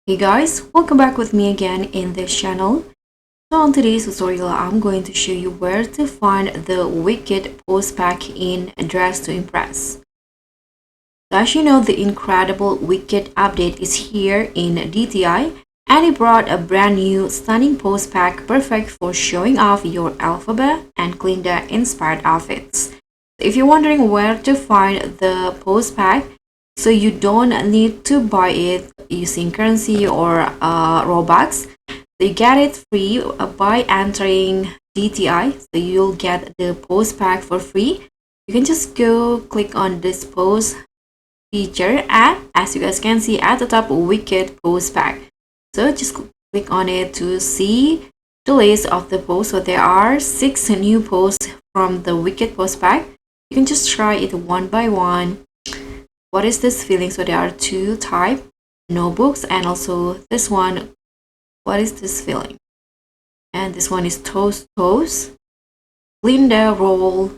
Hey guys, welcome back with me again in this channel. So on today's tutorial, I'm going to show you where to find the Wicket post pack in Dress to Impress. So as you know, the incredible Wicket update is here in DTI, and it brought a brand new stunning post pack perfect for showing off your Alphaba and Glinda inspired outfits. If you're wondering where to find the post pack, so you don't need to buy it using currency or Robux. You get it free by entering DTI. So you'll get the post pack for free. You can just go click on this post feature, and as you guys can see at the top, Wicket post pack. So just click on it to see the list of the posts. So there are 6 new posts from the Wicket post pack. You can just try it one by one. What is this feeling? So there are 2 type notebooks, and also this one. What is this feeling? And this one is toast toast, Glinda roll,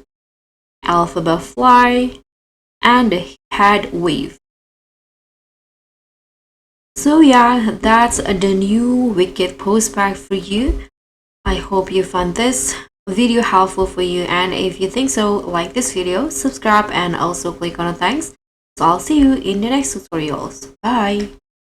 Alphaba fly, and the head wave. So yeah, that's the new Wicket post pack for you. I hope you found this video helpful for you, and if you think so, like this video, subscribe, and also click on the thanks. So I'll see you in the next tutorials. Bye!